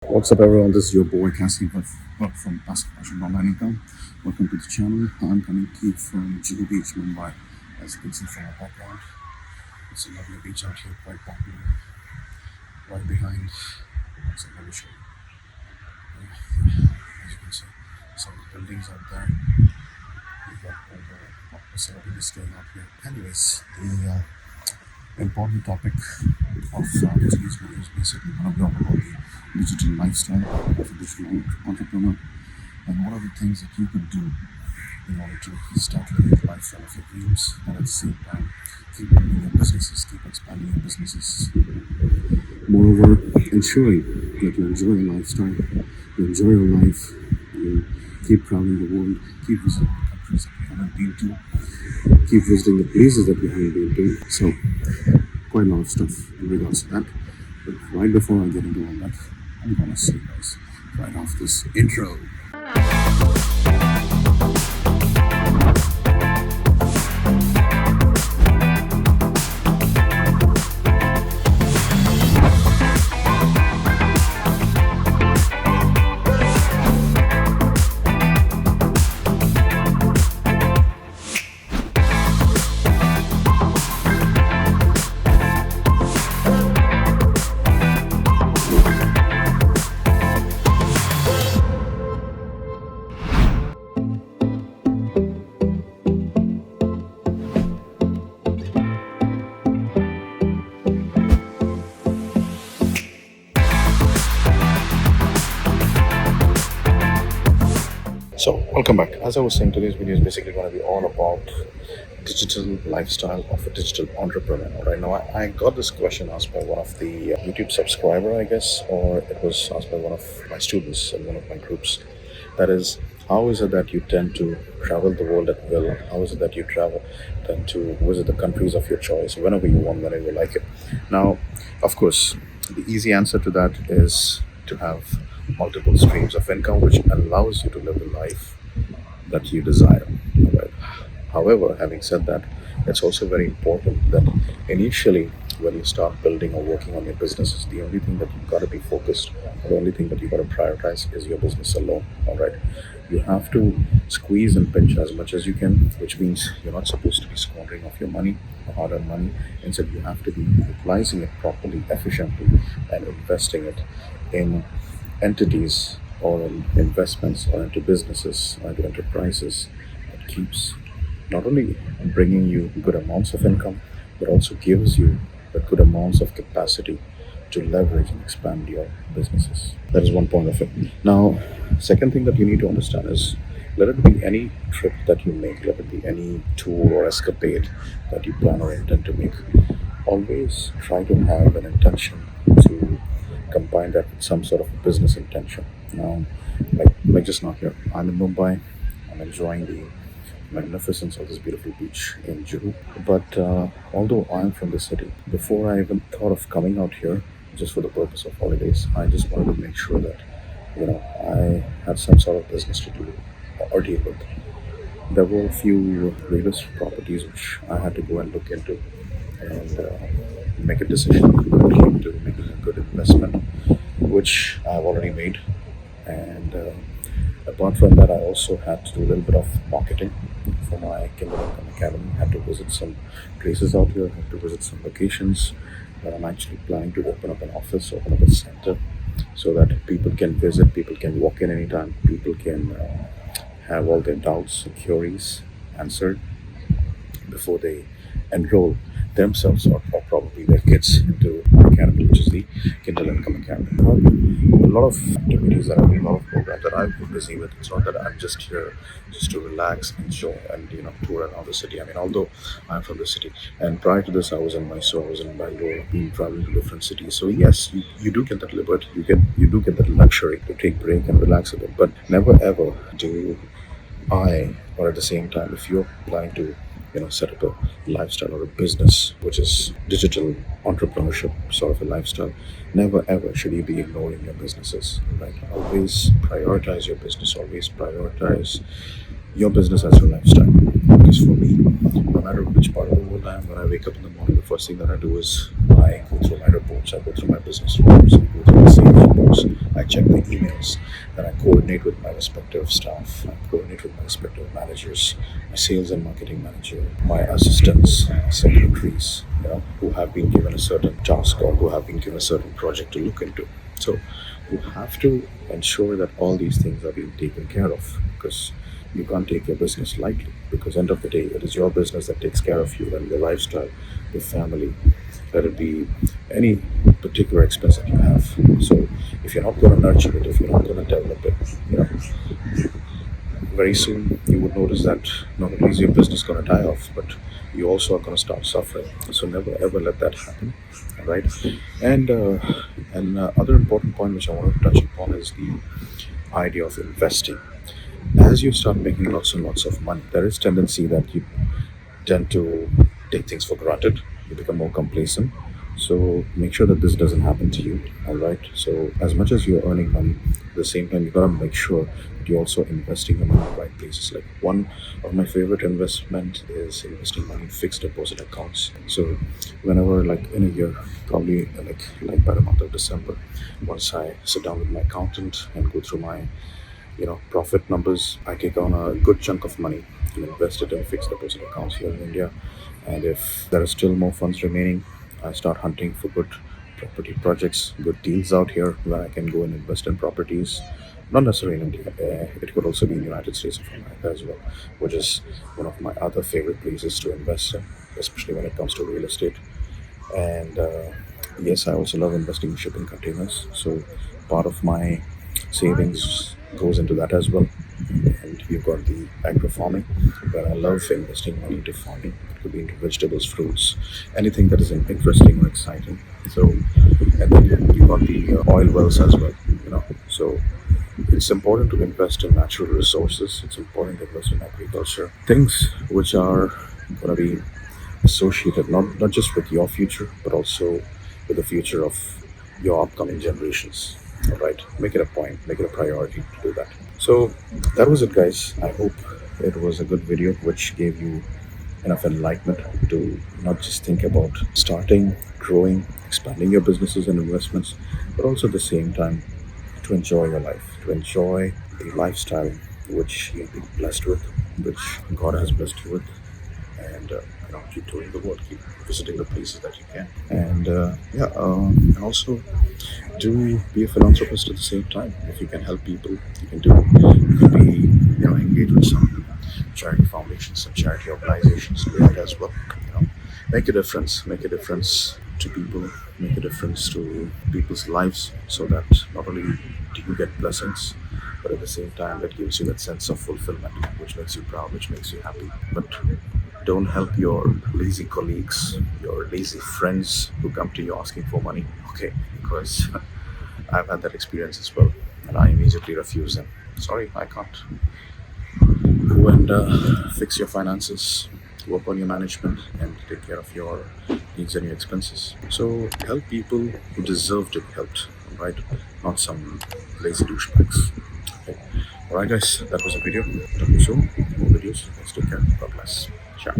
What's up, everyone? This is your boy Cassie from Passive Passion Online Income. Welcome to the channel. I'm coming to you from Juhu Beach, Mumbai. As you can see from my background, it's a lovely beach out here, quite popular. Right behind, that's another show. As you can see, some of the buildings out there. We've got all the facilities going out here. Anyways, the important topic of today's video is basically going to be all about the digital lifestyle of a digital entrepreneur and what are the things that you could do in order to start living the lifestyle of your dreams and at the same time keep building your businesses, keep expanding your businesses. Moreover, ensuring that you enjoy your lifestyle, you enjoy your life, you keep traveling the world, keep visiting the countries that you haven't been to, keep visiting the places that you haven't been to. So, quite a lot of stuff in regards to that. But right before I get into all that, I'm gonna see you guys right off this intro. So, welcome back. As I was saying, today's video is basically going to be all about digital lifestyle of a digital entrepreneur. Right now, I got this question asked by one of the YouTube subscriber, I guess, or it was asked by one of my students in one of my groups. That is, how is it that you tend to travel the world at will? How is it that you tend to visit the countries of your choice whenever you want, whenever you like it? Now, of course, the easy answer to that is to have multiple streams of income, which allows you to live the life that you desire. Right? However, having said that, it's also very important that initially, when you start building or working on your businesses, the only thing that you've got to be focused, the only thing that you've got to prioritize is your business alone. All right, you have to squeeze and pinch as much as you can, which means you're not supposed to be squandering off your money, hard-earned money. Instead, you have to be utilizing it properly, efficiently, and investing it in entities or in investments or into businesses or into enterprises that keeps not only bringing you good amounts of income but also gives you the good amounts of capacity to leverage and expand your businesses. That is one point of it. Now, second thing that you need to understand is, let it be any trip that you make, let it be any tour or escapade that you plan or intend to make, always try to have an intention to combine that with some sort of business intention. Now, like just now here, I'm in Mumbai. I'm enjoying the magnificence of this beautiful beach in Juhu. But although I'm from the city, before I even thought of coming out here just for the purpose of holidays, I just wanted to make sure that I had some sort of business to do or deal with. There were a few real estate properties which I had to go and look into and make a decision when it came to making a good investment, which I've already made. And apart from that, I also had to do a little bit of marketing for my Kindle Income Academy. I had to visit some places out here, had to visit some locations that I'm actually planning to open up an office, open up a center, so that people can visit, people can walk in anytime, people can have all their doubts and queries answered before they enroll themselves or probably their kids into our academy, which is the Kindle Income Academy. A lot of activities that I've been, a lot of programs that I've been busy with. It's not that I'm just here just to relax, enjoy, and tour around the city. I mean, although I'm from the city, and prior to this, I was in Mysore, I was in Bangalore, been traveling to different cities. So yes, you do get that liberty, you do get that luxury to take break and relax a bit. But never ever do or at the same time, if you're planning to set up a lifestyle or a business which is digital entrepreneurship sort of a lifestyle, never ever should you be ignoring your businesses. Right? Always prioritize your business, always prioritize your business as your lifestyle. because for me, no matter which part of the world I am, when I wake up in the morning, the first thing that I do is I go through my reports, I go through my business reports, I go through my sales reports, I check the emails, then I coordinate with my respective staff, I coordinate with my respective managers, my sales and marketing manager, my assistants, secretaries, who have been given a certain task or who have been given a certain project to look into. So you have to ensure that all these things are being taken care of, because you can't take your business lightly, because end of the day it is your business that takes care of you and your lifestyle, your family, let it be any particular expense that you have. So if you're not going to nurture it, if you're not going to develop it, very soon you would notice that not only is your business going to die off, but you also are going to start suffering. So never ever let that happen, right? And other important point which I want to touch upon is the idea of investing. As you start making lots and lots of money, there is tendency that you tend to take things for granted. You become more complacent. So make sure that this doesn't happen to you. All right. So as much as you're earning money, at the same time you gotta make sure that you're also investing your money in the right places. Like one of my favorite investment is investing money in fixed deposit accounts. So whenever, like in a year, probably like by the month of December, once I sit down with my accountant and go through my profit numbers, I take on a good chunk of money to invest it in fixed deposit accounts here in India. And if there are still more funds remaining, I start hunting for good property projects, good deals out here where I can go and invest in properties. Not necessarily in India, it could also be in the United States of America as well, which is one of my other favorite places to invest in, especially when it comes to real estate. And yes, I also love investing in shipping containers. So part of my savings goes into that as well. And you've got the agro farming, where I love investing money into farming. It could be into vegetables, fruits, anything that is interesting or exciting. So, and then you got the oil wells as well. So it's important to invest in natural resources. It's important to invest in agriculture, things which are going to be associated not just with your future, but also with the future of your upcoming generations. All right, make it a point, make it a priority to do that. So that was it, guys. I hope it was a good video which gave you enough enlightenment to not just think about starting, growing, expanding your businesses and investments, but also at the same time to enjoy your life, to enjoy the lifestyle which you've been blessed with, which God has blessed you with. And keep touring the world, keep visiting the places that you can. And and also do be a philanthropist at the same time. If you can help people, you can do. You can be engaged with some charity foundations, some charity organizations, do that as well. Make a difference. Make a difference to people. Make a difference to people's lives, so that not only do you get blessings, but at the same time that gives you that sense of fulfillment, which makes you proud, which makes you happy. But don't help your lazy colleagues, your lazy friends who come to you asking for money. Okay, because I've had that experience as well, and I immediately refuse them. Sorry, I can't. Go and fix your finances, work on your management, and take care of your needs and your expenses. So help people who deserve to be helped, right? Not some lazy douchebags. Okay. Alright, guys, that was a video. Talk to you soon. More videos. Let's take care. God bless. Ciao.